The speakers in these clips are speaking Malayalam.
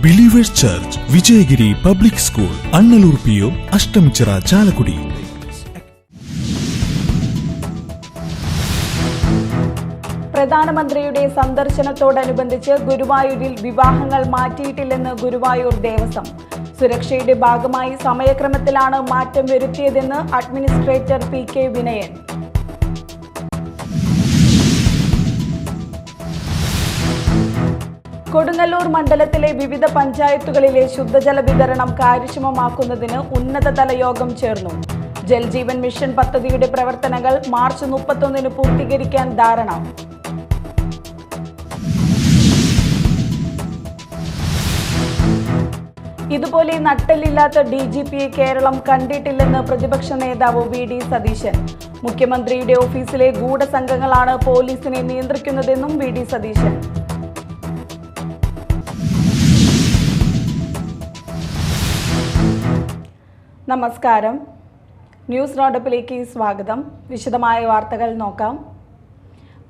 Believers church, Vijayagiri public school, Annallur PO, Ashtamichira, Chalakudy. പ്രധാനമന്ത്രിയുടെ സന്ദർശനത്തോടനുബന്ധിച്ച് ഗുരുവായൂരിൽ വിവാഹങ്ങൾ മാറ്റിയിട്ടില്ലെന്ന് ഗുരുവായൂർ ദേവസ്വം. സുരക്ഷയുടെ ഭാഗമായി സമയക്രമത്തിലാണ് മാറ്റം വരുത്തിയതെന്ന് അഡ്മിനിസ്ട്രേറ്റർ PK വിനയൻ. കൊടുങ്ങല്ലൂർ മണ്ഡലത്തിലെ വിവിധ പഞ്ചായത്തുകളിലെ ശുദ്ധജല വിതരണം കാര്യക്ഷമമാക്കുന്നതിന് ഉന്നതതല യോഗം ചേർന്നു. ജൽജീവൻ മിഷൻ പദ്ധതിയുടെ പ്രവർത്തനങ്ങൾ മാർച്ച് 31 പൂർത്തീകരിക്കാൻ ധാരണ. ഇതുപോലെ നട്ടെല്ലില്ലാത്ത DGPയെ കേരളം കണ്ടിട്ടില്ലെന്ന് പ്രതിപക്ഷ നേതാവ് VD സതീശൻ. മുഖ്യമന്ത്രിയുടെ ഓഫീസിലെ ഗൂഢസംഘങ്ങളാണ് പോലീസിനെ നിയന്ത്രിക്കുന്നതെന്നും VD സതീശൻ. നമസ്കാരം, ന്യൂസ് റൗണ്ടപ്പിലേക്ക് സ്വാഗതം. വിശദമായ വാർത്തകൾ നോക്കാം.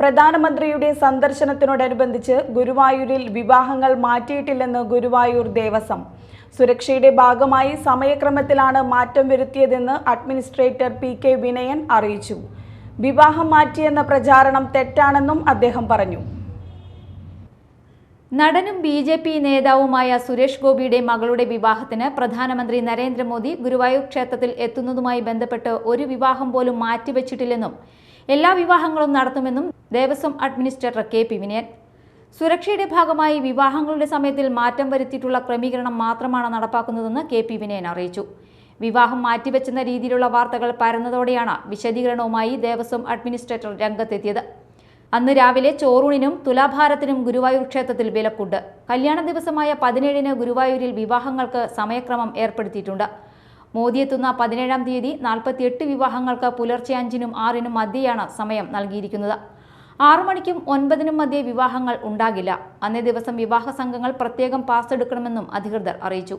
പ്രധാനമന്ത്രിയുടെ സന്ദർശനത്തിനോടനുബന്ധിച്ച് ഗുരുവായൂരിൽ വിവാഹങ്ങൾ മാറ്റിയിട്ടില്ലെന്ന് ഗുരുവായൂർ ദേവസ്വം. സുരക്ഷയുടെ ഭാഗമായി സമയക്രമത്തിലാണ് മാറ്റം വരുത്തിയതെന്ന് അഡ്മിനിസ്ട്രേറ്റർ PK വിനയൻ അറിയിച്ചു. വിവാഹം മാറ്റിയെന്ന പ്രചാരണം തെറ്റാണെന്നും അദ്ദേഹം പറഞ്ഞു. നടനും BJP നേതാവുമായ സുരേഷ് ഗോപിയുടെ മകളുടെ വിവാഹത്തിന് പ്രധാനമന്ത്രി നരേന്ദ്രമോദി ഗുരുവായൂർ ക്ഷേത്രത്തിൽ എത്തുന്നതുമായി ബന്ധപ്പെട്ട് ഒരു വിവാഹം പോലും മാറ്റിവെച്ചിട്ടില്ലെന്നും എല്ലാ വിവാഹങ്ങളും നടത്തുമെന്നും ദേവസ്വം അഡ്മിനിസ്ട്രേറ്റർ KP വിനയൻ. സുരക്ഷയുടെ ഭാഗമായി വിവാഹങ്ങളുടെ സമയത്തിൽ മാറ്റം വരുത്തിയിട്ടുള്ള ക്രമീകരണം മാത്രമാണ് നടപ്പാക്കുന്നതെന്ന് KP വിനയൻ അറിയിച്ചു. വിവാഹം മാറ്റിവെച്ചെന്ന രീതിയിലുള്ള വാർത്തകൾ പരന്നതോടെയാണ് വിശദീകരണവുമായി ദേവസ്വം അഡ്മിനിസ്ട്രേറ്റർ രംഗത്തെത്തിയത്. അന്ന് രാവിലെ ചോറൂണിനും തുലാഭാരത്തിനും ഗുരുവായൂർ ക്ഷേത്രത്തിൽ വിലക്കുണ്ട്. കല്യാണ ദിവസമായ 17-ന് ഗുരുവായൂരിൽ വിവാഹങ്ങൾക്ക് സമയക്രമം ഏർപ്പെടുത്തിയിട്ടുണ്ട്. മോദി എത്തുന്ന 17-ാം തീയതി 48 വിവാഹങ്ങൾക്ക് പുലർച്ചെ 5-നും 6-നും മധ്യയാണ് സമയം നൽകിയിരിക്കുന്നത്. 6 മണിക്കും 9-നും മധ്യേ വിവാഹങ്ങൾ ഉണ്ടാകില്ല. അന്നേ ദിവസം വിവാഹ സംഘങ്ങൾ പ്രത്യേകം പാസ് എടുക്കണമെന്നും അധികൃതർ അറിയിച്ചു.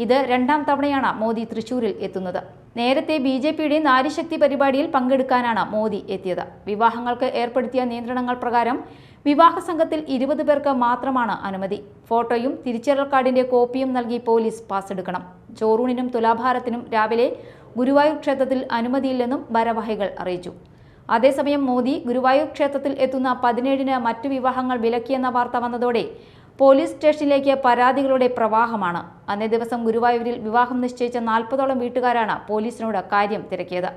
ഇത് 2ാം തവണയാണ് മോദി തൃശൂരിൽ എത്തുന്നത്. നേരത്തെ BJPയുടെ നാരിശക്തി പരിപാടിയിൽ പങ്കെടുക്കാനാണ് മോദി എത്തിയത്. വിവാഹങ്ങൾക്ക് ഏർപ്പെടുത്തിയ നിയന്ത്രണങ്ങൾ പ്രകാരം വിവാഹ സംഘത്തിൽ 20 പേർക്ക് മാത്രമാണ് അനുമതി. ഫോട്ടോയും തിരിച്ചറിയൽ കാർഡിന്റെ കോപ്പിയും നൽകി പോലീസ് പാസ് എടുക്കണം. ചോറൂണിനും തുലാഭാരത്തിനും രാവിലെ ഗുരുവായൂർ ക്ഷേത്രത്തിൽ അനുമതിയില്ലെന്നും ഭാരവാഹികൾ അറിയിച്ചു. അതേസമയം മോദി ഗുരുവായൂർ ക്ഷേത്രത്തിൽ എത്തുന്ന 17-ന് മറ്റു വിവാഹങ്ങൾ വിലക്കിയെന്ന വാർത്ത വന്നതോടെ പോലീസ് സ്റ്റേഷനിലേക്ക് പരാതികളുടെ പ്രവാഹമാണ്. അന്നേ ദിവസം ഗുരുവായൂരിൽ വിവാഹം നിശ്ചയിച്ച 40ഓളം വീട്ടുകാരാണ് പോലീസിനോട് കാര്യം തിരക്കിയത്.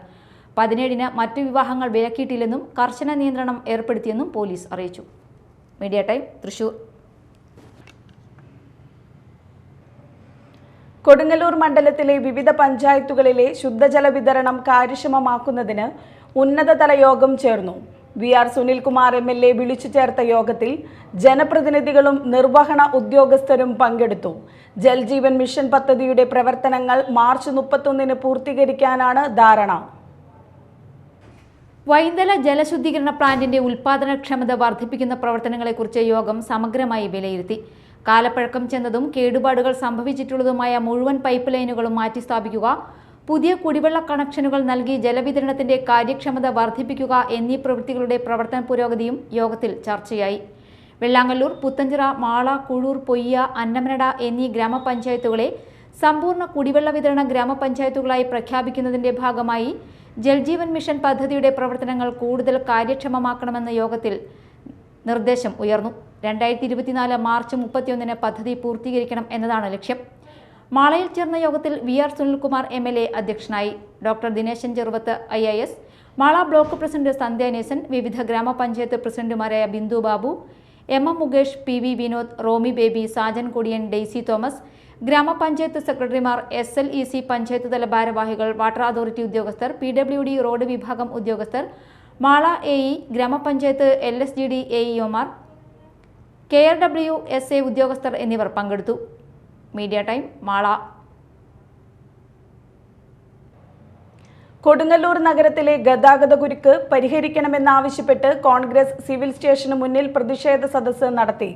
17-ന് മറ്റു വിവാഹങ്ങൾ വിലക്കിയിട്ടില്ലെന്നും കർശന നിയന്ത്രണം ഏർപ്പെടുത്തിയെന്നും പോലീസ് അറിയിച്ചു. Media time, Thrissur. കൊടുങ്ങല്ലൂർ മണ്ഡലത്തിലെ വിവിധ പഞ്ചായത്തുകളിലെ ശുദ്ധജല വിതരണം കാര്യക്ഷമമാക്കുന്നതിന് ഉന്നതതല യോഗം ചേർന്നു. VR സുനിൽകുമാർ MLA വിളിച്ചു ചേർത്ത യോഗത്തിൽ ജനപ്രതിനിധികളും നിർവഹണ ഉദ്യോഗസ്ഥരും പങ്കെടുത്തു. ജൽജീവൻ മിഷൻ പദ്ധതിയുടെ പ്രവർത്തനങ്ങൾ മാർച്ച് 31 പൂർത്തീകരിക്കാനാണ് ധാരണ. വൈന്തല ജലശുദ്ധീകരണ പ്ലാന്റിന്റെ ഉൽപാദനക്ഷമത വർദ്ധിപ്പിക്കുന്ന പ്രവർത്തനങ്ങളെക്കുറിച്ച് യോഗം സമഗ്രമായി വിലയിരുത്തി. കാലപ്പഴക്കം ചെന്നതും കേടുപാടുകൾ സംഭവിച്ചിട്ടുള്ളതുമായ മുഴുവൻ പൈപ്പ് ലൈനുകളും മാറ്റിസ്ഥാപിക്കുക, പുതിയ കുടിവെള്ള കണക്ഷനുകൾ നൽകി ജലവിതരണത്തിന്റെ കാര്യക്ഷമത വർദ്ധിപ്പിക്കുക എന്നീ പ്രവൃത്തികളുടെ പ്രവർത്തന പുരോഗതിയും യോഗത്തിൽ ചർച്ചയായി. വെള്ളാങ്ങല്ലൂർ, പുത്തഞ്ചിറ, മാള, കുഴൂർ, പൊയ്യ, അന്നമനട എന്നീ ഗ്രാമപഞ്ചായത്തുകളെ സമ്പൂർണ്ണ കുടിവെള്ള വിതരണ ഗ്രാമപഞ്ചായത്തുകളായി പ്രഖ്യാപിക്കുന്നതിന്റെ ഭാഗമായി ജൽജീവൻ മിഷൻ പദ്ധതിയുടെ പ്രവർത്തനങ്ങൾ കൂടുതൽ കാര്യക്ഷമമാക്കണമെന്ന യോഗത്തിൽ നിർദ്ദേശം ഉയർന്നു. 2024 മാർച്ച് 31-ന് പദ്ധതി പൂർത്തീകരിക്കണം എന്നതാണ് ലക്ഷ്യം. മാളയിൽ ചേർന്ന യോഗത്തിൽ VR സുനിൽകുമാർ MLA അധ്യക്ഷനായി. Doctor Dineshan Cheruvath IAS, Mala block president Sandhya Nesan, വിവിധ ഗ്രാമപഞ്ചായത്ത് പ്രസിഡന്റുമാരായ ബിന്ദു ബാബു, MM മുകേഷ്, PV വിനോദ്, റോമി ബേബി, സാജൻ കൊടിയൻ, ഡെയ്സി തോമസ്, ഗ്രാമപഞ്ചായത്ത് സെക്രട്ടറിമാർ, SLEC പഞ്ചായത്ത് തല ഭാരവാഹികൾ, വാട്ടർ അതോറിറ്റി ഉദ്യോഗസ്ഥർ, PWD റോഡ് വിഭാഗം ഉദ്യോഗസ്ഥർ, മാള AE, ഗ്രാമപഞ്ചായത്ത് LSGD AEOമാർ, KRW SA ഉദ്യോഗസ്ഥർ എന്നിവർ പങ്കെടുത്തു. Media time, Mala. കൊടുങ്ങല്ലൂർ നഗരത്തിലെ ഗതാഗതക്കുരുക്ക് പരിഹരിക്കണമെന്നാവശ്യപ്പെട്ട് കോൺഗ്രസ് സിവിൽ സ്റ്റേഷന് മുന്നിൽ പ്രതിഷേധ സദസ്സ് നടത്തി.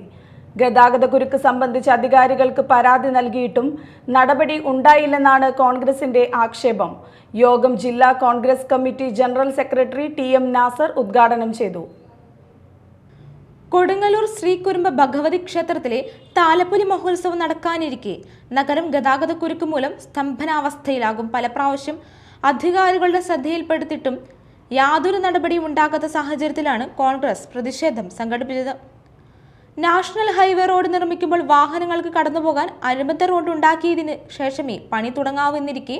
ഗതാഗതക്കുരുക്ക് സംബന്ധിച്ച് അധികാരികൾക്ക് പരാതി നൽകിയിട്ടും നടപടി ഉണ്ടായില്ലെന്നാണ് കോൺഗ്രസിന്റെ ആക്ഷേപം. യോഗം ജില്ലാ Congress committee general secretary TM Nasar ഉദ്ഘാടനം ചെയ്തു. കൊടുങ്ങല്ലൂർ ശ്രീകുരുമ്പ ഭഗവതി ക്ഷേത്രത്തിലെ താലപ്പൊലി മഹോത്സവം നടക്കാനിരിക്കെ നഗരം ഗതാഗതക്കുരുക്ക് മൂലം സ്തംഭനാവസ്ഥയിലാകും. പല പ്രാവശ്യം അധികാരികളുടെ ശ്രദ്ധയിൽപ്പെടുത്തിയിട്ടും യാതൊരു നടപടിയും ഉണ്ടാകാത്ത സാഹചര്യത്തിലാണ് കോൺഗ്രസ് പ്രതിഷേധം സംഘടിപ്പിച്ചത്. നാഷണൽ ഹൈവേ റോഡ് നിർമ്മിക്കുമ്പോൾ വാഹനങ്ങൾക്ക് കടന്നുപോകാൻ അനുബന്ധ റോഡ് ഉണ്ടാക്കിയതിന് ശേഷമേ പണി തുടങ്ങാവെന്നിരിക്കെ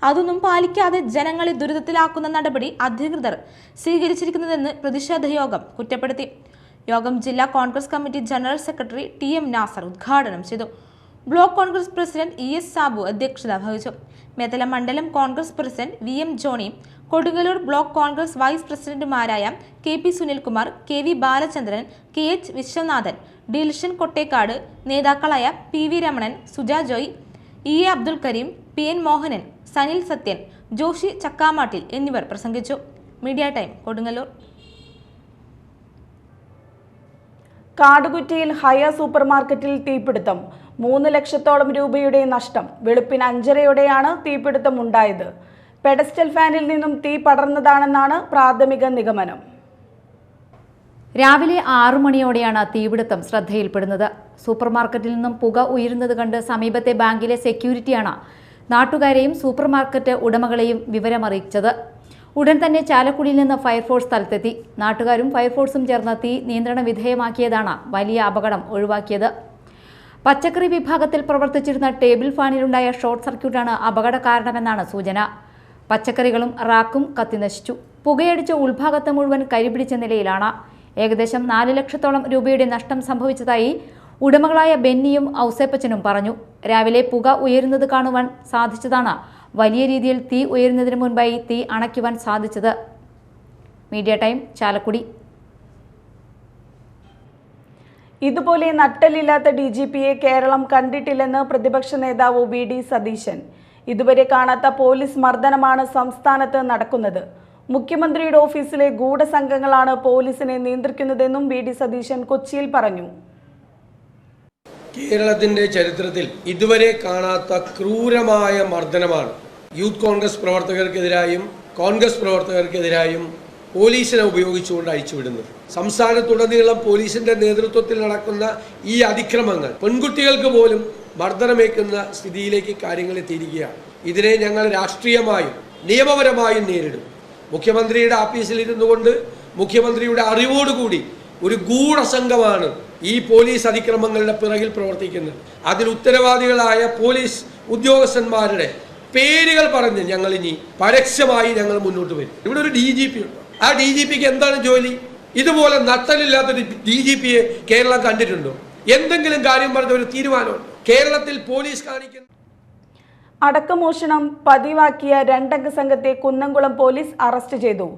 അതൊന്നും പാലിക്കാതെ ജനങ്ങളെ ദുരിതത്തിലാക്കുന്ന നടപടി അധികൃതർ സ്വീകരിച്ചിരിക്കുന്നതെന്ന് പ്രതിഷേധ യോഗം കുറ്റപ്പെടുത്തി. യോഗം ജില്ലാ Congress committee general secretary TM Nasar ഉദ്ഘാടനം ചെയ്തു. Block Congress president ES Sabu അധ്യക്ഷത വഹിച്ചു. മേത്തല മണ്ഡലം Congress president VM Johny, Kodungallur block Congress vice പ്രസിഡന്റുമാരായ KP Sunilkumar, KV Balachandran, KH Viswanathan, Dilshan Kottekkad, നേതാക്കളായ PV Ramanan, Suja Joy, EA Abdul Kareem, PN Mohanan, Sanil Sathyan, Joshi Chakkamattil എന്നിവർ പ്രസംഗിച്ചു. Media time Kodungallur. കാടുകുറ്റിയിൽ ഹയ സൂപ്പർ മാർക്കറ്റിൽ തീപിടുത്തം. 3 ലക്ഷത്തോളം രൂപയുടെ നഷ്ടം. വെളുപ്പിന് 5:30യോടെയാണ് തീപിടുത്തം ഉണ്ടായത്. പെഡസ്റ്റൽ ഫാനിൽ നിന്നും തീ പടർന്നതാണെന്നാണ് പ്രാഥമിക നിഗമനം. രാവിലെ 6 മണിയോടെയാണ് തീപിടുത്തം ശ്രദ്ധയിൽപ്പെടുന്നത്. സൂപ്പർ മാർക്കറ്റിൽ നിന്നും പുക ഉയരുന്നത് കണ്ട് സമീപത്തെ ബാങ്കിലെ സെക്യൂരിറ്റിയാണ് നാട്ടുകാരെയും സൂപ്പർ മാർക്കറ്റ് ഉടമകളെയും വിവരമറിയിച്ചത്. ഉടൻ തന്നെ ചാലക്കുടിയിൽ നിന്ന് ഫയർഫോഴ്സ് സ്ഥലത്തെത്തി. നാട്ടുകാരും ഫയർഫോഴ്സും ചേർന്ന് തീ നിയന്ത്രണ വിധേയമാക്കിയതാണ് വലിയ അപകടം ഒഴിവാക്കിയത്. പച്ചക്കറി വിഭാഗത്തിൽ പ്രവർത്തിച്ചിരുന്ന ടേബിൾ ഫാനിലുണ്ടായ ഷോർട്ട് സർക്യൂട്ടാണ് അപകട കാരണമെന്നാണ് സൂചന. പച്ചക്കറികളും റാക്കും കത്തിനശിച്ചു. പുകയടിച്ച ഉൾഭാഗത്ത് മുഴുവൻ കരിപിടിച്ച നിലയിലാണ്. ഏകദേശം 4 ലക്ഷത്തോളം രൂപയുടെ നഷ്ടം സംഭവിച്ചതായി ഉടമകളായ ബെന്നിയും ഔസേപ്പച്ചനും പറഞ്ഞു. രാവിലെ പുക ഉയരുന്നത് കാണുവാൻ സാധിച്ചതാണ് വലിയ രീതിയിൽ തീ ഉയരുന്നതിന് മുൻപായി തീ അണയ്ക്കുവാൻ സാധിച്ചത്. Media time Chalakudy. ഇതുപോലെ നട്ടലില്ലാത്ത DGPയെ കേരളം കണ്ടിട്ടില്ലെന്ന് പ്രതിപക്ഷ നേതാവ് VD സതീശൻ. ഇതുവരെ കാണാത്ത പോലീസ് മർദ്ദനമാണ് സംസ്ഥാനത്ത് നടക്കുന്നത്. മുഖ്യമന്ത്രിയുടെ ഓഫീസിലെ ഗൂഢസംഘങ്ങളാണ് പോലീസിനെ നിയന്ത്രിക്കുന്നതെന്നും VD സതീശൻ കൊച്ചിയിൽ പറഞ്ഞു. കേരളത്തിൻ്റെ ചരിത്രത്തിൽ ഇതുവരെ കാണാത്ത ക്രൂരമായ മർദ്ദനമാണ് യൂത്ത് കോൺഗ്രസ് പ്രവർത്തകർക്കെതിരായും കോൺഗ്രസ് പ്രവർത്തകർക്കെതിരായും പോലീസിനെ ഉപയോഗിച്ചുകൊണ്ട് അഴിച്ചുവിടുന്നത്. സംസ്ഥാനത്തുടനീളം പോലീസിന്റെ നേതൃത്വത്തിൽ നടക്കുന്ന ഈ അതിക്രമങ്ങൾ പെൺകുട്ടികൾക്ക് പോലും മർദ്ദനമേക്കുന്ന സ്ഥിതിയിലേക്ക് കാര്യങ്ങൾ എത്തിയിരിക്കുകയാണ്. ഇതിനെ ഞങ്ങൾ രാഷ്ട്രീയമായും നിയമപരമായും നേരിടും. മുഖ്യമന്ത്രിയുടെ ഓഫീസിൽ ഇരുന്നു കൊണ്ട് മുഖ്യമന്ത്രിയുടെ അറിവോടുകൂടി ഒരു ഗൂഢസംഘമാണ് ഈ പോലീസ് അതിക്രമങ്ങളുടെ പിറകിൽ പ്രവർത്തിക്കുന്നത്. അതിൽ ഉത്തരവാദികളായ പോലീസ് ഉദ്യോഗസ്ഥന്മാരുടെ പേരുകൾ പറഞ്ഞ് ഞങ്ങൾ ഇനി പരസ്യമായി ഞങ്ങൾ മുന്നോട്ട് വരും. ഇവിടെ ഒരു DGP ഉണ്ട്. ആ DGPക്ക് എന്താണ് ജോലി? ഇതുപോലെ നട്ടലില്ലാത്തൊരു DGPയെ കേരളം കണ്ടിട്ടുണ്ടോ? എന്തെങ്കിലും കാര്യം പറഞ്ഞ ഒരു തീരുമാനമുണ്ട് കേരളത്തിൽ പോലീസ് കാണിക്കുന്നത്? അടക്കമോഷണം പതിവാക്കിയ 2 അംഗ സംഘത്തെ കുന്നംകുളം പോലീസ് അറസ്റ്റ് ചെയ്തു.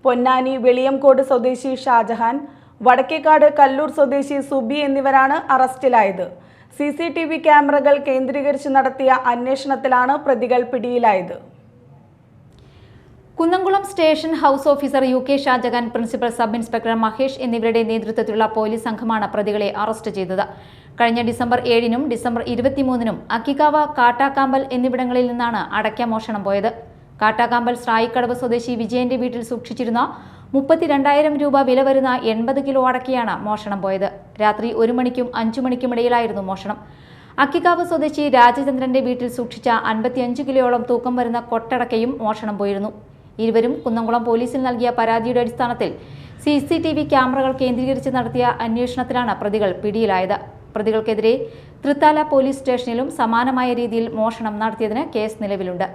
പൊന്നാനി വെളിയംകോട് സ്വദേശി ഷാജഹാൻ, വടക്കേക്കാട് കല്ലൂർ സ്വദേശി സുബി എന്നിവരാണ് അറസ്റ്റിലായത്. CCTV ക്യാമറകൾ കേന്ദ്രീകരിച്ച് നടത്തിയ അന്വേഷണത്തിലാണ് പ്രതികൾ പിടിയിലായത്. Kunnamkulam station house officer UK Shajahan, principal sub inspector Mahesh എന്നിവരുടെ നേതൃത്വത്തിലുള്ള പോലീസ് സംഘമാണ് പ്രതികളെ അറസ്റ്റ് ചെയ്തത്. കഴിഞ്ഞ ഡിസംബർ 7-നും ഡിസംബർ 23-നും അക്കിക്കാവ്, കാട്ടാക്കാമ്പൽ എന്നിവിടങ്ങളിൽ നിന്നാണ് അടയ്ക്ക മോഷണം പോയത്. കാട്ടാക്കാമ്പൽ സ്രായിക്കടവ് സ്വദേശി വിജയന്റെ വീട്ടിൽ സൂക്ഷിച്ചിരുന്ന 32,000 രൂപ വില വരുന്ന 80 കിലോ അടക്കയാണ് മോഷണം പോയത്. രാത്രി 1 മണിക്കും 5 മണിക്കും ഇടയിലായിരുന്നു മോഷണം. അക്കിക്കാവ് സ്വദേശി രാജചന്ദ്രന്റെ വീട്ടിൽ സൂക്ഷിച്ച 55 കിലോയോളം തൂക്കം വരുന്ന കൊട്ടടക്കയും മോഷണം പോയിരുന്നു. ഇരുവരും കുന്നംകുളം പോലീസിൽ നൽകിയ പരാതിയുടെ അടിസ്ഥാനത്തിൽ CCTV ക്യാമറകൾ കേന്ദ്രീകരിച്ച് നടത്തിയ അന്വേഷണത്തിലാണ് പ്രതികൾ പിടിയിലായത്. പ്രതികൾക്കെതിരെ തൃത്താല പോലീസ് സ്റ്റേഷനിലും സമാനമായ രീതിയിൽ മോഷണം നടത്തിയതിന് കേസ് നിലവിലുണ്ട്.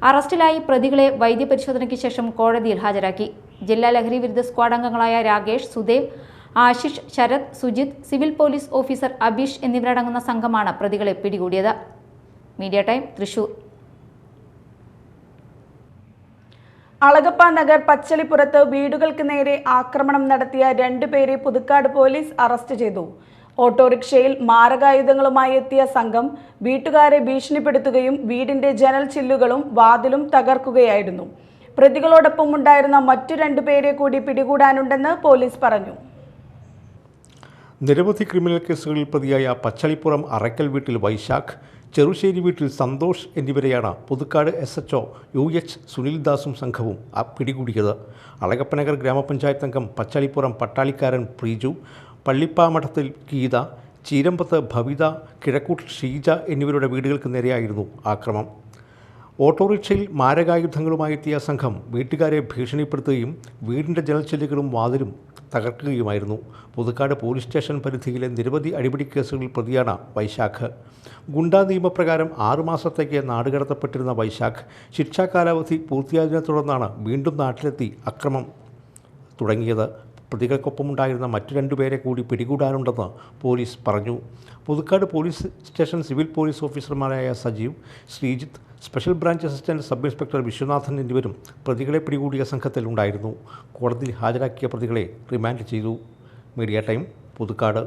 അറസ്റ്റിലായി പ്രതികളെ വൈദ്യപരിശോധനയ്ക്ക് ശേഷം കോടതിയിൽ ഹാജരാക്കി. ജില്ലാ ലഹരി വിരുദ്ധ സ്ക്വാഡ് അംഗങ്ങളായ Rakesh, Sudev, Ashish, Sarath, Sujith, civil police officer Abeesh എന്നിവരടങ്ങുന്ന സംഘമാണ് പ്രതികളെ പിടികൂടിയത്. Media time Thrissur. അളഗപ്പ നഗർ പച്ചളിപ്പുറത്ത് വീടുകൾക്ക് നേരെ ആക്രമണം നടത്തിയ 2 പേരെ പുതുക്കാട് പോലീസ് അറസ്റ്റ് ചെയ്തു. ഓട്ടോറിക്ഷയിൽ മാരകായുധങ്ങളുമായി എത്തിയ സംഘം വീട്ടുകാരെ ഭീഷണിപ്പെടുത്തുകയും വീടിന്റെ ജനൽ ചില്ലുകളും വാതിലും തകർക്കുകയായിരുന്നു. പ്രതികളോടൊപ്പം ഉണ്ടായിരുന്ന മറ്റു 2 പേരെ കൂടി പിടികൂടാനുണ്ടെന്ന് പോലീസ് പറഞ്ഞു. നിരവധി ക്രിമിനൽ കേസുകളിൽ പ്രതിയായ പച്ചളിപ്പുറം അറയ്ക്കൽ വീട്ടിൽ വൈശാഖ്, ചെറുശ്ശേരി വീട്ടിൽ സന്തോഷ് എന്നിവരെയാണ് പുതുക്കാട് SHO UH സുനിൽദാസും സംഘവും പിടികൂടിയത്. അളഗപ്പനഗർ ഗ്രാമപഞ്ചായത്ത് അംഗം പച്ചളിപ്പുറം പട്ടാളിക്കാരൻ പ്രീജു, പള്ളിപ്പാമഠത്തിൽ ഗീത, ചീരമ്പത്ത് ഭവിത, കിഴക്കൂട്ട് ഷീജ എന്നിവരുടെ വീടുകൾക്ക് നേരെയായിരുന്നു ആക്രമണം. ഓട്ടോറിക്ഷയിൽ മാരകായുധങ്ങളുമായി എത്തിയ സംഘം വീട്ടുകാരെ ഭീഷണിപ്പെടുത്തുകയും വീടിൻ്റെ ജനൽച്ചില്ലുകളും വാതിലും തകർക്കുകയുമായിരുന്നു. പുതുക്കാട് പോലീസ് സ്റ്റേഷൻ പരിധിയിലെ നിരവധി അടിപിടി കേസുകളിൽ പ്രതിയാണ് വൈശാഖ്. ഗുണ്ടാ നിയമപ്രകാരം 6 മാസത്തേക്ക് നാടുകടത്തപ്പെട്ടിരുന്ന വൈശാഖ് ശിക്ഷാ കാലാവധി പൂർത്തിയായതിനെ തുടർന്നാണ് വീണ്ടും നാട്ടിലെത്തി അക്രമം തുടങ്ങിയത്. പ്രതികൾക്കൊപ്പമുണ്ടായിരുന്ന മറ്റു 2 പേരെ കൂടി പിടികൂടാനുണ്ടെന്ന് പോലീസ് പറഞ്ഞു. Puthukkad police station civil police ഓഫീസർമാരായ Sajeev, Sreejith, special branch assistant sub inspector Viswanathan എന്നിവരും പ്രതികളെ പിടികൂടിയ സംഘത്തിൽ ഉണ്ടായിരുന്നു. കോടതിയിൽ ഹാജരാക്കിയ പ്രതികളെ റിമാൻഡ് ചെയ്തു. Media time, Puthukkad.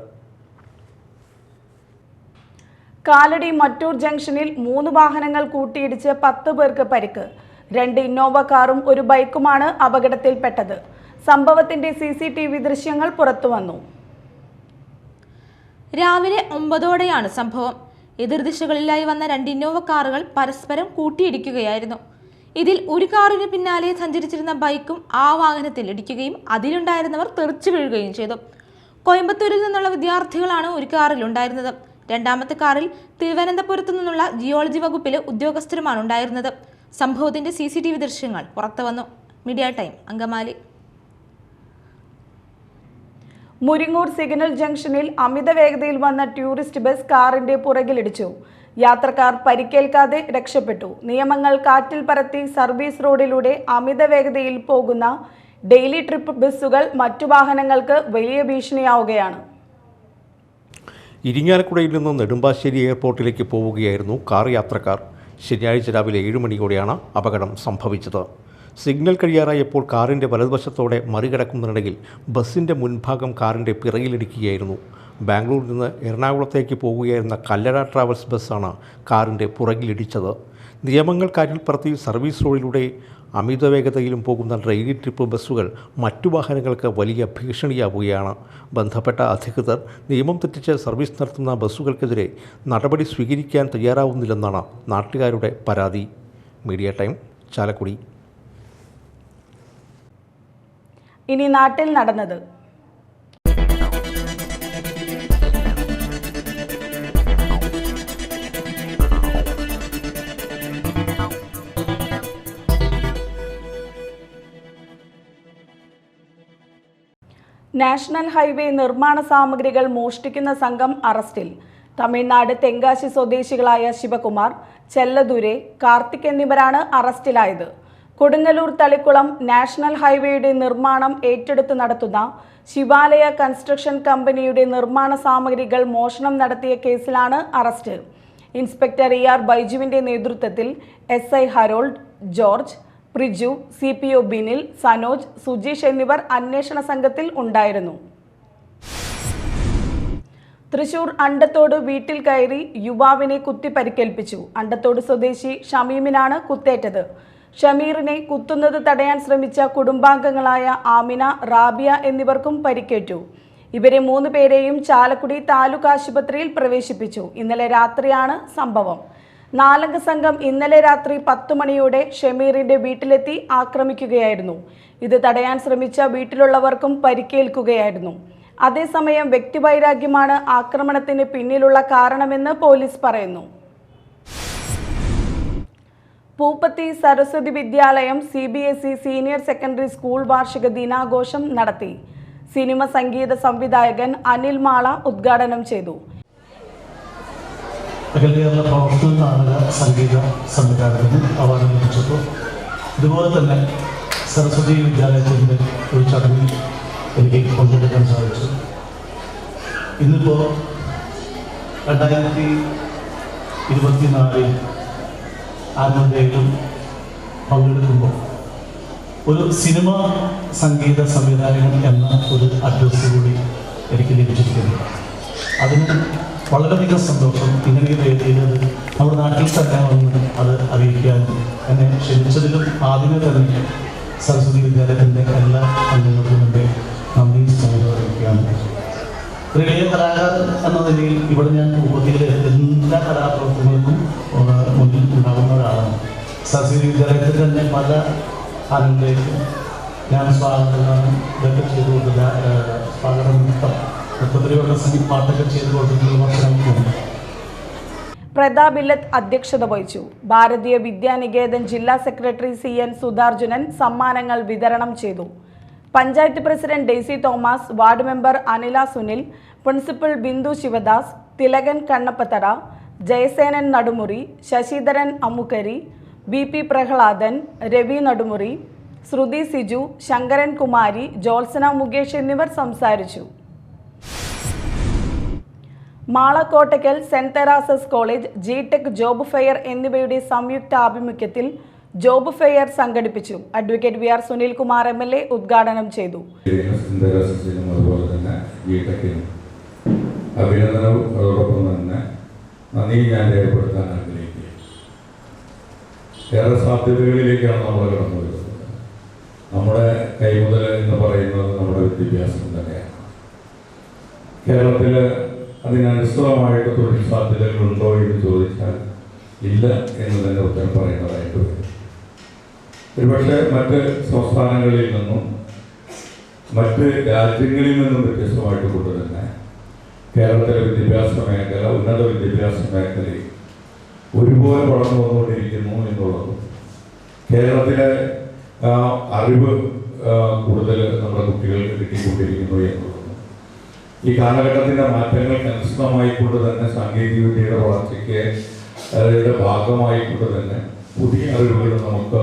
കാലടി മറ്റൂർ ജംഗ്ഷനിൽ 3 വാഹനങ്ങൾ കൂട്ടിയിടിച്ച് 10 പേർക്ക് പരിക്ക്. 2 ഇന്നോവ കാറും 1 ബൈക്കുമാണ് അപകടത്തിൽപ്പെട്ടത്. സംഭവത്തിന്റെ CCTV ദൃശ്യങ്ങൾ പുറത്തുവന്നു. രാവിലെ 9ഓടെയാണ് സംഭവം. എതിർദിശകളിലായി വന്ന 2 ഇന്നോവ കാറുകൾ പരസ്പരം കൂട്ടിയിടിക്കുകയായിരുന്നു. ഇതിൽ ഒരു കാറിന് പിന്നാലെ സഞ്ചരിച്ചിരുന്ന ബൈക്കും ആ വാഹനത്തിൽ ഇടിക്കുകയും അതിലുണ്ടായിരുന്നവർ തെറിച്ചു വീഴുകയും ചെയ്തു. കോയമ്പത്തൂരിൽ നിന്നുള്ള വിദ്യാർത്ഥികളാണ് ഒരു കാറിലുണ്ടായിരുന്നത്. രണ്ടാമത്തെ കാറിൽ തിരുവനന്തപുരത്തു നിന്നുള്ള ജിയോളജി വകുപ്പിലെ ഉദ്യോഗസ്ഥരുമാണ് ഉണ്ടായിരുന്നത്. സംഭവത്തിന്റെ CCTV ദൃശ്യങ്ങൾ പുറത്തുവന്നു. Media time, Angamaly. Muringoor signal ജംഗ്ഷനിൽ അമിത വേഗതയിൽ വന്ന ടൂറിസ്റ്റ് ബസ് കാറിന്റെ പുറകിലിടിച്ചു. യാത്രക്കാർ പരിക്കേൽക്കാതെ രക്ഷപ്പെട്ടു. നിയമങ്ങൾ കാറ്റിൽ പറത്തി സർവീസ് റോഡിലൂടെ അമിത വേഗതയിൽ പോകുന്ന ഡെയിലി ട്രിപ്പ് ബസ്സുകൾ മറ്റു വാഹനങ്ങൾക്ക് വലിയ ഭീഷണിയാവുകയാണ്. ഇരിങ്ങാലക്കുടയിൽ നിന്ന് നെടുമ്പാശ്ശേരി എയർപോർട്ടിലേക്ക് പോവുകയായിരുന്നു കാർ യാത്രക്കാർ. ശനിയാഴ്ച രാവിലെ 7 മണിയോടെയാണ് അപകടം സംഭവിച്ചത്. സിഗ്നൽ കഴിയാറായപ്പോൾ കാറിൻ്റെ വലതുവശത്തോടെ മറികടക്കുന്നതിനിടയിൽ ബസ്സിൻ്റെ മുൻഭാഗം കാറിൻ്റെ പിറകിലിടിക്കുകയായിരുന്നു. ബാംഗ്ലൂരിൽ നിന്ന് എറണാകുളത്തേക്ക് പോവുകയായിരുന്ന കല്ലട ട്രാവൽസ് ബസ്സാണ് കാറിൻ്റെ പുറകിലിടിച്ചത്. നിയമങ്ങൾ കാറ്റിൽ പറത്തി സർവീസ് റോഡിലൂടെ അമിത വേഗതയിലും പോകുന്ന ഡെയിലി ട്രിപ്പ് ബസ്സുകൾ മറ്റു വാഹനങ്ങൾക്ക് വലിയ ഭീഷണിയാവുകയാണ്. ബന്ധപ്പെട്ട അധികൃതർ നിയമം തെറ്റിച്ച് സർവീസ് നടത്തുന്ന ബസ്സുകൾക്കെതിരെ നടപടി സ്വീകരിക്കാൻ തയ്യാറാവുന്നില്ലെന്നാണ് നാട്ടുകാരുടെ പരാതി. Media time, Chalakudy. ഇനി നാട്ടിൽ നടന്നത്. നാഷണൽ ഹൈവേ നിർമ്മാണ സാമഗ്രികൾ മോഷ്ടിക്കുന്ന സംഘം അറസ്റ്റിൽ. തമിഴ്നാട് തെങ്കാശി സ്വദേശികളായ ശിവകുമാർ, ചെല്ലദുരെ, കാർത്തിക് എന്നിവരാണ് അറസ്റ്റിലായത്. കൊടുങ്ങല്ലൂർ തളിക്കുളം നാഷണൽ ഹൈവേയുടെ നിർമ്മാണം ഏറ്റെടുത്ത് നടത്തുന്ന ശിവാലയ കൺസ്ട്രക്ഷൻ കമ്പനിയുടെ നിർമ്മാണ സാമഗ്രികൾ മോഷണം നടത്തിയ കേസിലാണ് അറസ്റ്റ്. ഇൻസ്പെക്ടർ ER ബൈജുവിന്റെ നേതൃത്വത്തിൽ SI Harold, George, Priju, CPO Binil, Sanoj, Sujeesh എന്നിവർ അന്വേഷണ സംഘത്തിൽ ഉണ്ടായിരുന്നു. തൃശൂർ അണ്ടത്തോട് വീട്ടിൽ കയറി യുവാവിനെ കുത്തി പരിക്കേൽപ്പിച്ചു. അണ്ടത്തോട് സ്വദേശി ഷമീമിനാണ് കുത്തേറ്റത്. ഷമീറിനെ കുത്തുന്നത് തടയാൻ ശ്രമിച്ച കുടുംബാംഗങ്ങളായ ആമിന, റാബിയ എന്നിവർക്കും പരിക്കേറ്റു. ഇവരെ 3 പേരെയും ചാലക്കുടി താലൂക്ക് ആശുപത്രിയിൽ പ്രവേശിപ്പിച്ചു. ഇന്നലെ രാത്രിയാണ് സംഭവം. 4 അംഗ സംഘം ഇന്നലെ രാത്രി 10 മണിയോടെ ഷമീറിന്റെ വീട്ടിലെത്തി ആക്രമിക്കുകയായിരുന്നു. ഇത് തടയാൻ ശ്രമിച്ച വീട്ടിലുള്ളവർക്കും പരിക്കേൽക്കുകയായിരുന്നു. അതേസമയം വ്യക്തിവൈരാഗ്യമാണ് ആക്രമണത്തിന് പിന്നിലുള്ള കാരണമെന്ന് പോലീസ് പറയുന്നു. പൂപ്പത്തി സരസ്വതി വിദ്യാലയം CBSE സീനിയർ സെക്കൻഡറി സ്കൂൾ വാർഷിക ദിനാഘോഷം നടത്തി. സിനിമ സംഗീത സംവിധായകൻ അനിൽ മാള ഉദ്ഘാടനം ചെയ്തു. അഖില കേരള പ്രൊഫഷണൽ നാടക സംഗീത സംവിധാനത്തിന് അവാർഡ് ലഭിച്ചപ്പോൾ ഇതുപോലെ തന്നെ സരസ്വതി വിദ്യാലയത്തിൻ്റെ ഒരു ചടങ്ങിൽ എനിക്ക് പങ്കെടുക്കാൻ സാധിച്ചു. ഇന്നിപ്പോൾ 2024 ആത്മഹത്യയിലും പങ്കെടുക്കുമ്പോൾ ഒരു സിനിമ സംഗീത സംവിധായകൻ എന്ന ഒരു അഡ്രസ്സ് കൂടി എനിക്ക് ലഭിച്ചിരിക്കുന്നു. അതിന് വളരെയധികം സന്തോഷം. ഇങ്ങനെ ഒരു വേദിയിൽ അത് നമ്മുടെ നാട്ടിൽ തന്നെ വന്ന് അത് അറിയിക്കാനും എന്നെ ക്ഷണിച്ചതിലും ആദ്യമേ തന്നെ സരസ്വതി വിദ്യാലയത്തിൻ്റെ എല്ലാ അംഗങ്ങൾക്കും എൻ്റെ നന്ദി സ്നേഹം അറിയിക്കുകയാണ്. ഒരു വലിയ കലാകാരൻ എന്ന നിലയിൽ ഇവിടെ ഞാൻ പൂപ്പത്തിയിലെ എല്ലാ കലാപ്രവർത്തനങ്ങൾക്കും മുന്നിൽ ഉണ്ടാകുന്ന ഒരാളാണ്. സരസ്വതി വിദ്യാലയത്തിൽ തന്നെ പല ആളുകളിലേക്കും ഞാൻ സ്വാഗതം ഇതൊക്കെ ചെയ്തുകൊണ്ടില്ല. സ്വാഗതം നൃത്തം നൃത്തത്തിലുള്ള പാട്ടൊക്കെ ചെയ്ത് കൊടുക്കുന്നത് ശ്രമിക്കുന്നു. പ്രതാപ് ഇല്ലത്ത് അധ്യക്ഷത വഹിച്ചു. ഭാരതീയ വിദ്യാനികേതൻ ജില്ലാ സെക്രട്ടറി CN സുധാർജുനൻ സമ്മാനങ്ങൾ വിതരണം ചെയ്തു. Panchayat president Daisy Thomas, ward member Anila Sunil, principal Bindu Sivadas, Thilakan Kannappathara, Jayasenan Nadumuri, Sasidharan Ammukkari, BP Prahladan, Ravi Nadumuri, ശ്രുതി സിജു, ശങ്കരൻ കുമാരി, ജോത്സന മുകേഷ് എന്നിവർ സംസാരിച്ചു. Mala Kottakkal saint Teresa's college, GTech job fair എന്നിവയുടെ സംയുക്ത ആഭിമുഖ്യത്തിൽ ജോബ് ഫെയർ സംഘടിപ്പിച്ചു. അഡ്വക്കേറ്റ് VR സുനിൽകുമാർ MLA ഉദ്ഘാടനം ചെയ്തു. അഭിനന്ദനവും അതോടൊപ്പം തന്നെ നന്ദി ഞാൻ രേഖപ്പെടുത്താൻ ആഗ്രഹിക്കുക. ഏറെ സാധ്യതകളിലേക്കാണ് നമ്മൾ കടന്നു വരുന്നത്. നമ്മുടെ കൈമുതൽ എന്ന് പറയുന്നത് നമ്മുടെ വിദ്യാഭ്യാസം തന്നെയാണ്. കേരളത്തിൽ അതിനനുസൃതമായിട്ട് തൊഴിൽ സാധ്യതകളുണ്ടോ എന്ന് ചോദിച്ചാൽ ഇല്ല എന്ന് തന്നെ ഉത്തരം പറയേണ്ടതായിട്ട് വരും. ഒരുപക്ഷെ മറ്റ് സംസ്ഥാനങ്ങളിൽ നിന്നും മറ്റ് രാജ്യങ്ങളിൽ നിന്നും വ്യത്യസ്തമായിട്ട് കൊണ്ട് തന്നെ കേരളത്തിലെ വിദ്യാഭ്യാസ മേഖല, ഉന്നത വിദ്യാഭ്യാസ മേഖലയിൽ ഒരുപോലെ വളർന്നു വന്നുകൊണ്ടിരിക്കുന്നു എന്നുള്ളതും കേരളത്തിലെ അറിവ് കൂടുതൽ നമ്മുടെ കുട്ടികൾക്ക് കിട്ടിക്കൊണ്ടിരിക്കുന്നു എന്നുള്ളതും ഈ കാലഘട്ടത്തിൻ്റെ മാറ്റങ്ങൾക്ക് അനുസൃതമായിക്കൊണ്ട് തന്നെ സാങ്കേതികവിദ്യയുടെ വളർച്ചയ്ക്ക് അതിൻ്റെ ഭാഗമായിക്കൊണ്ട് തന്നെ പുതിയ അറിവുകൾ നമുക്ക്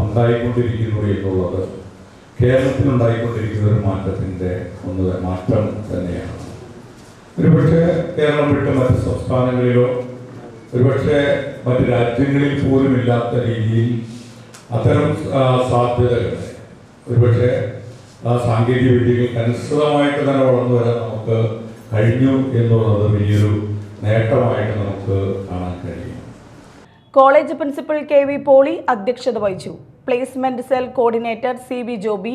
ഉണ്ടായിക്കൊണ്ടിരിക്കുന്നു എന്നുള്ളത് കേരളത്തിലുണ്ടായിക്കൊണ്ടിരിക്കുന്ന ഒരു മാറ്റത്തിൻ്റെ മാറ്റം തന്നെയാണ്. ഒരുപക്ഷെ കേരളം വിട്ട് മറ്റ് സംസ്ഥാനങ്ങളിലോ ഒരുപക്ഷെ മറ്റ് രാജ്യങ്ങളിൽ പോലും ഇല്ലാത്ത രീതിയിൽ അത്തരം സാധ്യതകൾ ഒരുപക്ഷെ സാങ്കേതിക വിദ്യകൾക്ക് അനുസൃതമായിട്ട് തന്നെ വളർന്നു വരാൻ നമുക്ക് കഴിഞ്ഞു എന്നുള്ളത് വലിയൊരു നേട്ടമായിട്ട് നമുക്ക് കാണാൻ കഴിയും. കോളേജ് പ്രിൻസിപ്പൽ KV പോളി അധ്യക്ഷത വഹിച്ചു. Placement cell coordinator CB Joby,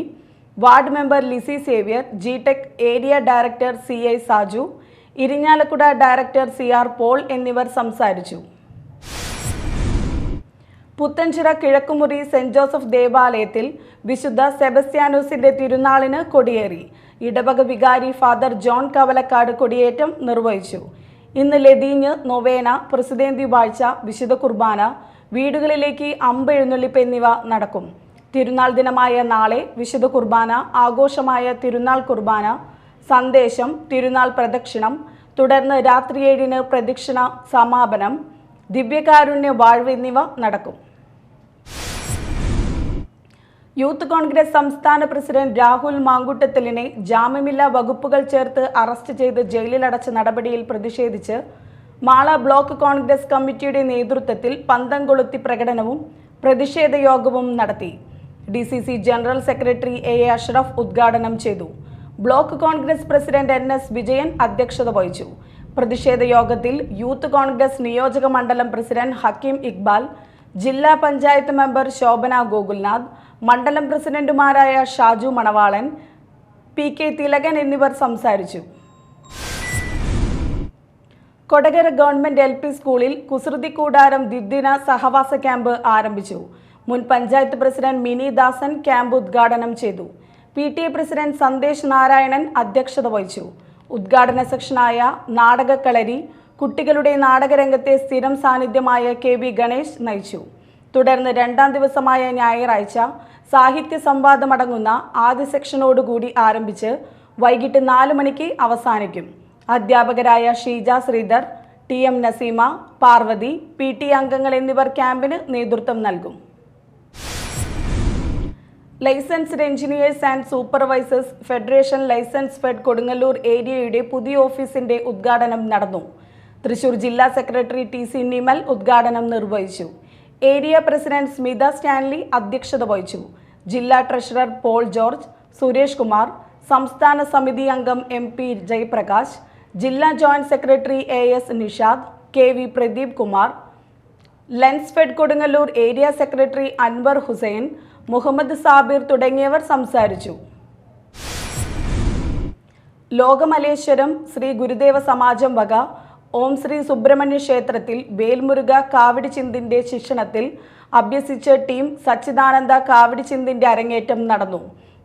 ward member Lissy Xavier, GTech area director CI Saju, Irinjalakuda director CR Paul എന്നിവർ സംസാരിച്ചു. പുത്തൻചിറ കിഴക്കുമുറി സെന്റ് ജോസഫ് ദേവാലയത്തിൽ വിശുദ്ധ സെബസ്ത്യാനോസിന്റെ തിരുനാളിന് കൊടിയേറി. ഇടവക വികാരി ഫാദർ ജോൺ കവലക്കാട് കൊടിയേറ്റം നിർവഹിച്ചു. ഇന്ന് ലതീഞ്ഞ്, നൊവേന, പ്രസിദ്ധേന്തി വാഴ്ച, വിശുദ്ധ കുർബാന, വീടുകളിലേക്ക് അമ്പ് എഴുന്നള്ളിപ്പ് എന്നിവ നടക്കും. തിരുനാൾ ദിനമായ നാളെ വിശുദ്ധ കുർബാന, ആഘോഷമായ തിരുനാൾ കുർബാന, സന്ദേശം, തിരുനാൾ പ്രദക്ഷിണം, തുടർന്ന് രാത്രി 7-ന് പ്രദക്ഷിണ സമാപനം, ദിവ്യകാരുണ്യ വാഴ്വ് എന്നിവ നടക്കും. യൂത്ത് കോൺഗ്രസ് സംസ്ഥാന പ്രസിഡന്റ് രാഹുൽ മാങ്കുട്ടത്തലിനെ ജാമ്യമില്ലാ വകുപ്പുകൾ ചേർത്ത് അറസ്റ്റ് ചെയ്ത് ജയിലിലടച്ച നടപടിയിൽ പ്രതിഷേധിച്ച് മാള ബ്ലോക്ക് കോൺഗ്രസ് കമ്മിറ്റിയുടെ നേതൃത്വത്തിൽ പന്തം കൊളുത്തി പ്രകടനവും പ്രതിഷേധ യോഗവും നടത്തി. DCC general secretary A Ashraf ഉദ്ഘാടനം ചെയ്തു. Block Congress president NS Vijayan അധ്യക്ഷത വഹിച്ചു. പ്രതിഷേധ യോഗത്തിൽ യൂത്ത് കോൺഗ്രസ് നിയോജക മണ്ഡലം പ്രസിഡന്റ് ഹക്കീം ഇക്ബാൽ, ജില്ലാ പഞ്ചായത്ത് മെമ്പർ ശോഭന ഗോകുൽനാഥ്, മണ്ഡലം പ്രസിഡന്റുമാരായ ഷാജു മണവാളൻ, PK തിലകൻ എന്നിവർ സംസാരിച്ചു. കൊടകര ഗവൺമെന്റ് LP സ്കൂളിൽ കുസൃതി കൂടാരം ദ്വിദിന സഹവാസ ക്യാമ്പ് ആരംഭിച്ചു. മുൻ പഞ്ചായത്ത് പ്രസിഡന്റ് മിനി ദാസൻ ക്യാമ്പ് ഉദ്ഘാടനം ചെയ്തു. PTA പ്രസിഡന്റ് സന്ദേശ് നാരായണൻ അധ്യക്ഷത വഹിച്ചു. ഉദ്ഘാടന സെക്ഷനായ നാടകക്കളരി, കുട്ടികളുടെ നാടകരംഗത്തെ സ്ഥിരം സാന്നിധ്യമായ KV ഗണേഷ് നയിച്ചു. തുടർന്ന് 2ാം ദിവസമായ ഞായറാഴ്ച സാഹിത്യ സംവാദമടങ്ങുന്ന ആദ്യ സെക്ഷനോടുകൂടി ആരംഭിച്ച് വൈകിട്ട് 4 മണിക്ക് അവസാനിക്കും. അധ്യാപകരായ ഷീജ ശ്രീധർ, TM നസീമ, പാർവതി, PTA അംഗങ്ങൾ എന്നിവർ ക്യാമ്പിന് നേതൃത്വം നൽകും. Licensed engineers and supervisors federation license fed Kodungallur ഏരിയയുടെ പുതിയ ഓഫീസിന്റെ ഉദ്ഘാടനം നടന്നു. തൃശൂർ ജില്ലാ സെക്രട്ടറി TC നിമൽ ഉദ്ഘാടനം നിർവഹിച്ചു. ഏരിയ പ്രസിഡന്റ് സ്മിത സ്റ്റാൻലി അധ്യക്ഷത വഹിച്ചു. ജില്ലാ treasurer Paul George, Suresh Kumar, സംസ്ഥാന സമിതി അംഗം MP ജയപ്രകാശ്, ജില്ലാ joint secretary AS Nishad, KV Pradeep Kumar, lens fed Kodungallur area secretary Anwar Hussain, Muhammad Sabir തുടങ്ങിയവർ സംസാരിച്ചു. ലോകമലേശ്വരം ശ്രീ ഗുരുദേവ സമാജം വക ഓം ശ്രീ സുബ്രഹ്മണ്യ ക്ഷേത്രത്തിൽ വേൽമുരുക കാവടിച്ചിന്തിന്റെ ശിക്ഷണത്തിൽ അഭ്യസിച്ച ടീം സച്ചിദാനന്ദ കാവടിച്ചിന്തിന്റെ അരങ്ങേറ്റം നടന്നു.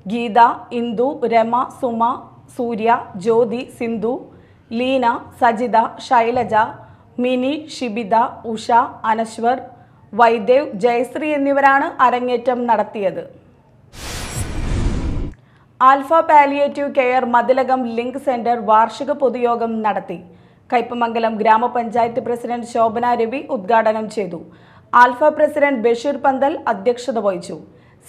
ഗീത, ഇന്ദു, രമ, സുമ, സൂര്യ, ജ്യോതി, സിന്ധു, ലീന, സജിത, ശൈലജ, മിനി, ഷിബിത, ഉഷ, അനശ്വർ, വൈദേവ്, ജയശ്രീ എന്നിവരാണ് അരങ്ങേറ്റം നടത്തിയത്. Alpha palliative care Mathilakam link centre വാർഷിക പൊതുയോഗം നടത്തി. കയ്പമംഗലം ഗ്രാമപഞ്ചായത്ത് പ്രസിഡന്റ് ശോഭന രവി ഉദ്ഘാടനം ചെയ്തു. ആൽഫ പ്രസിഡന്റ് ബഷീർ പന്തൽ അധ്യക്ഷത വഹിച്ചു.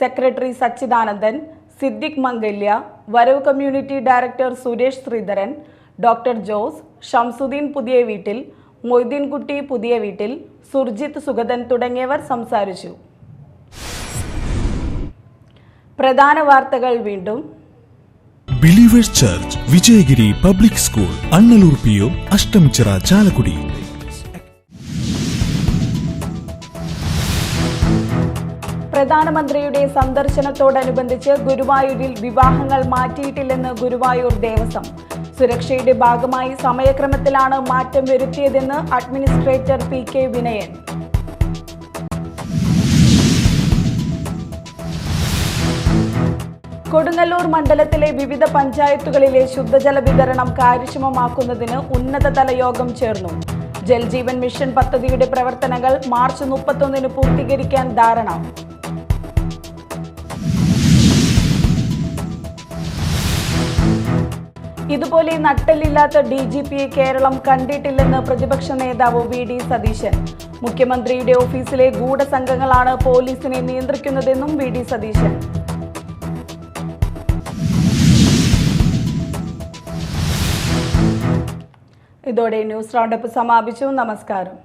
സെക്രട്ടറി സച്ചിദാനന്ദൻ, സിദ്ദിഖ് മംഗല്യ, വരവ് community director Suresh Sreedharan, doctor Jose, Shamsuddin പുതിയ വീട്ടിൽ, മൊയ്തീൻകുട്ടി പുതിയ വീട്ടിൽ, സുർജിത്ത് സുഗതൻ തുടങ്ങിയവർ സംസാരിച്ചു. പ്രധാന വാർത്തകൾ വീണ്ടും. Believers church, Vijayagiri public school, Annallur PO, Ashtamichira, Chalakudy. പ്രധാനമന്ത്രിയുടെ സന്ദർശനത്തോടനുബന്ധിച്ച് ഗുരുവായൂരിൽ വിവാഹങ്ങൾ മാറ്റിയിട്ടില്ലെന്ന് ഗുരുവായൂർ ദേവസ്വം. സുരക്ഷയുടെ ഭാഗമായി സമയക്രമത്തിലാണ് മാറ്റം വരുത്തിയതെന്ന് അഡ്മിനിസ്ട്രേറ്റർ PK വിനയൻ. കൊടുങ്ങല്ലൂർ മണ്ഡലത്തിലെ വിവിധ പഞ്ചായത്തുകളിലെ ശുദ്ധജല വിതരണം കാര്യക്ഷമമാക്കുന്നതിന് ഉന്നതതല യോഗം ചേർന്നു. ജൽജീവൻ മിഷൻ പദ്ധതിയുടെ പ്രവർത്തനങ്ങൾ മാർച്ച് 31 പൂർത്തീകരിക്കാൻ ധാരണ. ഇതുപോലെ നട്ടെല്ലില്ലാത്ത DGPയെ കേരളം കണ്ടിട്ടില്ലെന്ന് പ്രതിപക്ഷ നേതാവ് VD സതീശൻ. മുഖ്യമന്ത്രിയുടെ ഓഫീസിലെ ഗൂഢസംഘങ്ങളാണ് പോലീസിനെ നിയന്ത്രിക്കുന്നതെന്നും VD സതീശൻ. ഇതോടെ ന്യൂസ് റൗണ്ടപ്പ് സമാപിച്ചു. നമസ്കാരം.